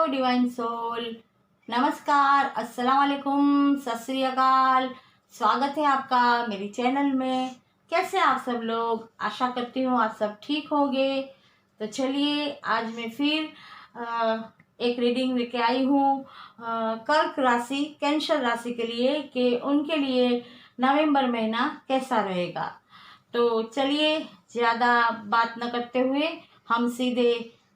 Hello divine soul, नमस्कार, अस्सलाम वालेकुम, सत श्री अकाल। स्वागत है आपका मेरी चैनल में। कैसे आप सब लोग? आशा करती हूँ आप सब ठीक होंगे। तो चलिए आज मैं फिर एक रीडिंग लेके आई हूँ कर्क राशि, कैंसर राशि के लिए कि उनके लिए नवंबर महीना कैसा रहेगा। तो चलिए ज़्यादा बात न करते हुए हम सीधे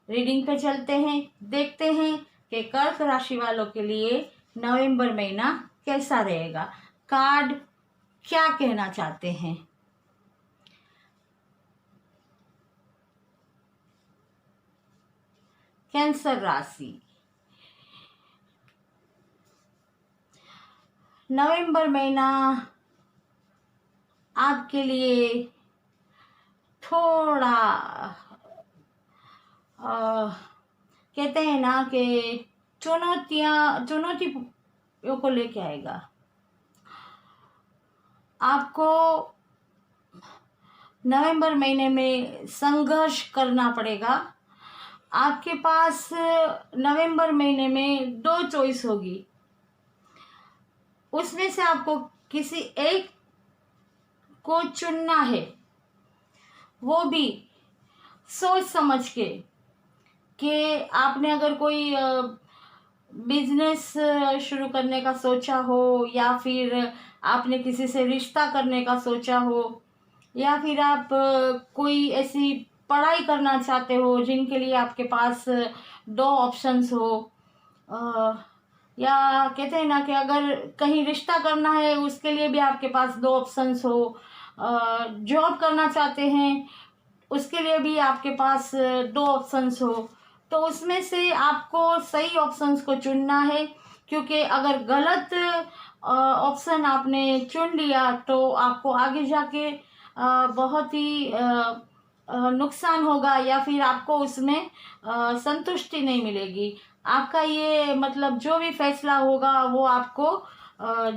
रीडिंग पे चलते हैं। देखते हैं कि कर्क राशि वालों के लिए नवंबर महीना कैसा रहेगा, कार्ड क्या कहना चाहते हैं। कैंसर राशि, नवंबर महीना आपके लिए थोड़ा कहते हैं ना कि चुनौतियों को लेके आएगा। आपको नवंबर महीने में संघर्ष करना पड़ेगा। आपके पास नवंबर महीने में 2 चॉइस होगी, उसमें से आपको किसी एक को चुनना है, वो भी सोच समझ के कि आपने अगर कोई बिजनेस शुरू करने का सोचा हो, या फिर आपने किसी से रिश्ता करने का सोचा हो, या फिर आप कोई ऐसी पढ़ाई करना चाहते हो जिनके लिए आपके पास 2 ऑप्शंस हो, या कहते हैं ना कि अगर कहीं रिश्ता करना है उसके लिए भी आपके पास 2 ऑप्शंस हो, जॉब करना चाहते हैं उसके लिए भी आपके पास 2 ऑप्शंस हो। तो उसमें से आपको सही ऑप्शंस को चुनना है, क्योंकि अगर गलत ऑप्शन आपने चुन लिया तो आपको आगे जाके बहुत ही नुकसान होगा, या फिर आपको उसमें संतुष्टि नहीं मिलेगी। आपका ये मतलब जो भी फैसला होगा वो आपको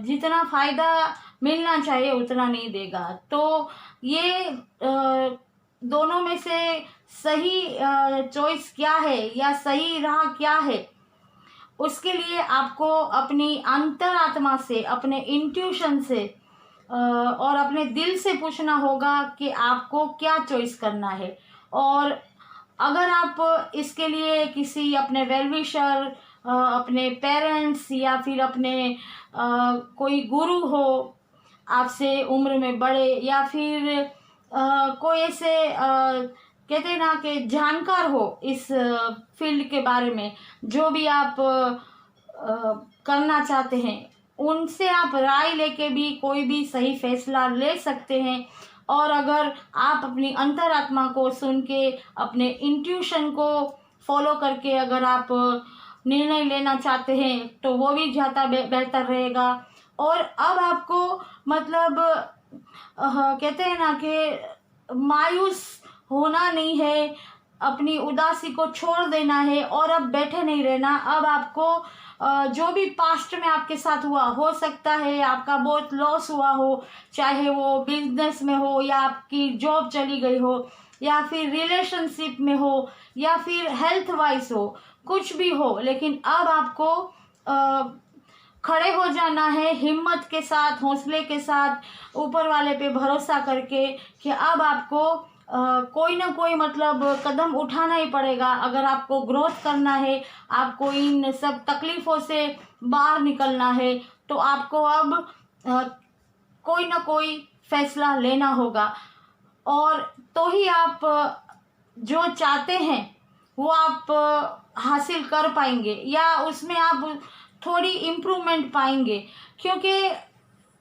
जितना फायदा मिलना चाहिए उतना नहीं देगा। तो ये दोनों में से सही चॉइस क्या है या सही राह क्या है, उसके लिए आपको अपनी अंतरात्मा से, अपने इंट्यूशन से और अपने दिल से पूछना होगा कि आपको क्या चॉइस करना है। और अगर आप इसके लिए किसी अपने वेलविशर, अपने पेरेंट्स या फिर अपने कोई गुरु हो आपसे उम्र में बड़े, या फिर कोई ऐसे कहते हैं ना कि जानकार हो इस फील्ड के बारे में, जो भी आप करना चाहते हैं, उनसे आप राय लेके भी कोई भी सही फैसला ले सकते हैं। और अगर आप अपनी अंतरात्मा को सुन के, अपने इंट्यूशन को फॉलो करके अगर आप निर्णय लेना चाहते हैं तो वो भी ज़्यादा बेहतर रहेगा। और अब आपको मतलब कहते हैं ना कि मायूस होना नहीं है, अपनी उदासी को छोड़ देना है और अब बैठे नहीं रहना। अब आपको जो भी पास्ट में आपके साथ हुआ, हो सकता है आपका बहुत लॉस हुआ हो, चाहे वो बिजनेस में हो, या आपकी जॉब चली गई हो, या फिर रिलेशनशिप में हो, या फिर हेल्थ वाइज हो, कुछ भी हो, लेकिन अब आपको खड़े हो जाना है हिम्मत के साथ, हौसले के साथ, ऊपर वाले पे भरोसा करके कि अब आपको कोई ना कोई मतलब कदम उठाना ही पड़ेगा। अगर आपको ग्रोथ करना है, आपको इन सब तकलीफ़ों से बाहर निकलना है, तो आपको अब कोई ना कोई फैसला लेना होगा। और तो ही आप जो चाहते हैं वो आप हासिल कर पाएंगे, या उसमें आप थोड़ी इम्प्रूवमेंट पाएंगे। क्योंकि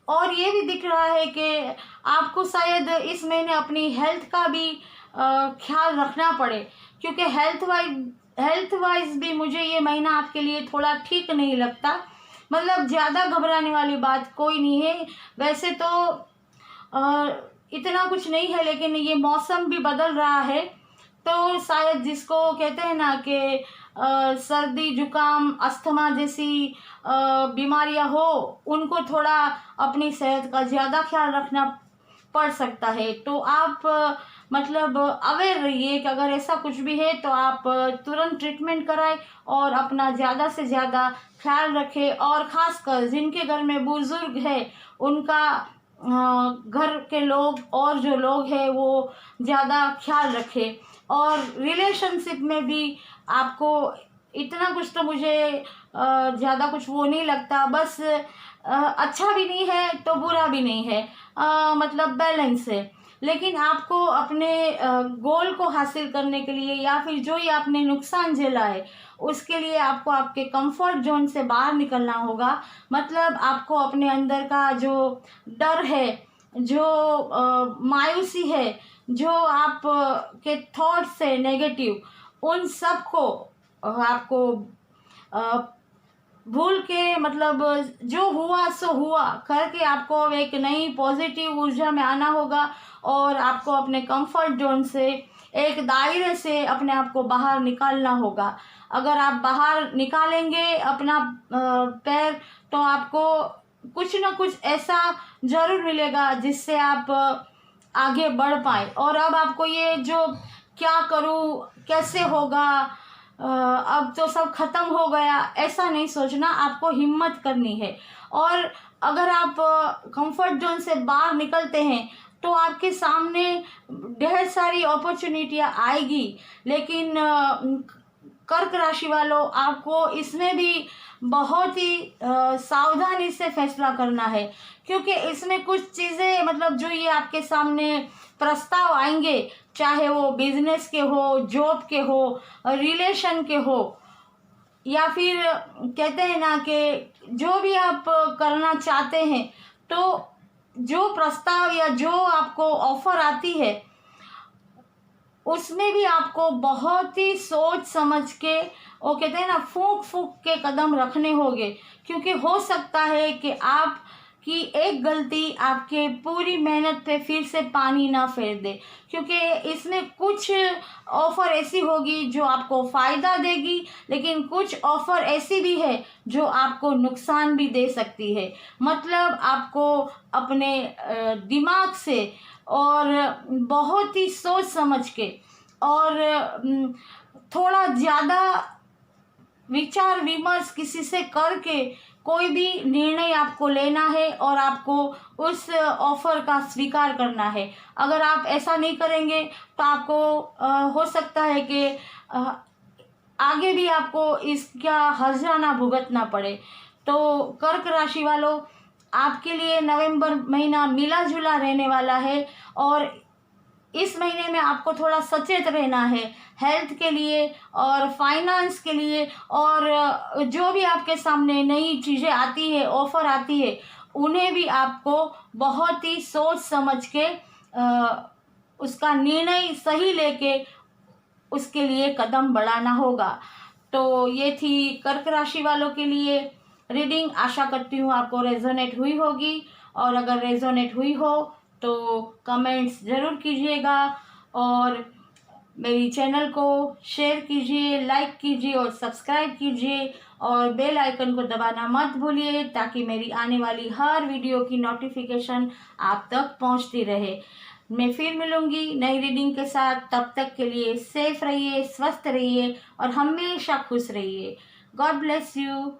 और ये भी दिख रहा है कि आपको शायद इस महीने अपनी हेल्थ का भी ख्याल रखना पड़े, क्योंकि हेल्थ वाइज भी मुझे ये महीना आपके लिए थोड़ा ठीक नहीं लगता। मतलब ज़्यादा घबराने वाली बात कोई नहीं है। वैसे तो इतना कुछ नहीं है, लेकिन ये मौसम भी बदल रहा है, तो शायद जिसको कहते हैं ना कि सर्दी जुकाम अस्थमा जैसी बीमारियां हो, उनको थोड़ा अपनी सेहत का ज़्यादा ख्याल रखना पड़ सकता है। तो आप मतलब अवेयर रहिए कि अगर ऐसा कुछ भी है तो आप तुरंत ट्रीटमेंट कराएं और अपना ज़्यादा से ज़्यादा ख्याल रखें। और ख़ासकर जिनके घर में बुज़ुर्ग है उनका घर के लोग और जो लोग हैं वो ज़्यादा ख्याल रखें। और रिलेशनशिप में भी आपको इतना कुछ तो मुझे ज़्यादा कुछ वो नहीं लगता, बस अच्छा भी नहीं है तो बुरा भी नहीं है, मतलब बैलेंस है। लेकिन आपको अपने गोल को हासिल करने के लिए या फिर जो ये आपने नुकसान झेला है उसके लिए आपको आपके कंफर्ट जोन से बाहर निकलना होगा। मतलब आपको अपने अंदर का जो डर है, जो मायूसी है, जो आप के थॉट्स है नेगेटिव, उन सब को आपको भूल के मतलब जो हुआ सो हुआ करके आपको एक नई पॉजिटिव ऊर्जा में आना होगा और आपको अपने कंफर्ट जोन से, एक दायरे से अपने आप को बाहर निकालना होगा। अगर आप बाहर निकालेंगे अपना पैर तो आपको कुछ ना कुछ ऐसा ज़रूर मिलेगा जिससे आप आगे बढ़ पाए। और अब आपको ये जो क्या करूँ, कैसे होगा, अब तो सब खत्म हो गया, ऐसा नहीं सोचना, आपको हिम्मत करनी है। और अगर आप कंफर्ट जोन से बाहर निकलते हैं तो आपके सामने ढेर सारी अपॉर्चुनिटियाँ आएगी। लेकिन कर्क राशि वालों, आपको इसमें भी बहुत ही सावधानी से फैसला करना है, क्योंकि इसमें कुछ चीज़ें मतलब जो ये आपके सामने प्रस्ताव आएंगे, चाहे वो बिजनेस के हो, जॉब के हो, रिलेशन के हो, या फिर कहते हैं ना कि जो भी आप करना चाहते हैं, तो जो प्रस्ताव या जो आपको ऑफर आती है उसमें भी आपको बहुत ही सोच समझ के, वो कहते हैं ना, फूंक फूंक के कदम रखने होंगे। क्योंकि हो सकता है कि आप कि एक गलती आपके पूरी मेहनत पे फिर से पानी ना फेर दे। क्योंकि इसमें कुछ ऑफ़र ऐसी होगी जो आपको फ़ायदा देगी, लेकिन कुछ ऑफ़र ऐसी भी है जो आपको नुकसान भी दे सकती है। मतलब आपको अपने दिमाग से और बहुत ही सोच समझ के और थोड़ा ज़्यादा विचार विमर्श किसी से करके कोई भी निर्णय आपको लेना है और आपको उस ऑफर का स्वीकार करना है। अगर आप ऐसा नहीं करेंगे तो आपको हो सकता है कि आगे भी आपको इसका हर्जाना भुगतना पड़े। तो कर्क राशि वालों, आपके लिए नवंबर महीना मिला जुला रहने वाला है और इस महीने में आपको थोड़ा सचेत रहना है हेल्थ के लिए और फाइनेंस के लिए। और जो भी आपके सामने नई चीज़ें आती है, ऑफ़र आती है, उन्हें भी आपको बहुत ही सोच समझ के उसका निर्णय सही लेके उसके लिए कदम बढ़ाना होगा। तो ये थी कर्क राशि वालों के लिए रीडिंग। आशा करती हूँ आपको रेजोनेट हुई होगी, और अगर रेजोनेट हुई हो तो कमेंट्स ज़रूर कीजिएगा और मेरी चैनल को शेयर कीजिए, लाइक कीजिए और सब्सक्राइब कीजिए और बेल आइकन को दबाना मत भूलिए ताकि मेरी आने वाली हर वीडियो की नोटिफिकेशन आप तक पहुंचती रहे। मैं फिर मिलूंगी नई रीडिंग के साथ। तब तक के लिए सेफ रहिए, स्वस्थ रहिए और हमेशा खुश रहिए। God bless you.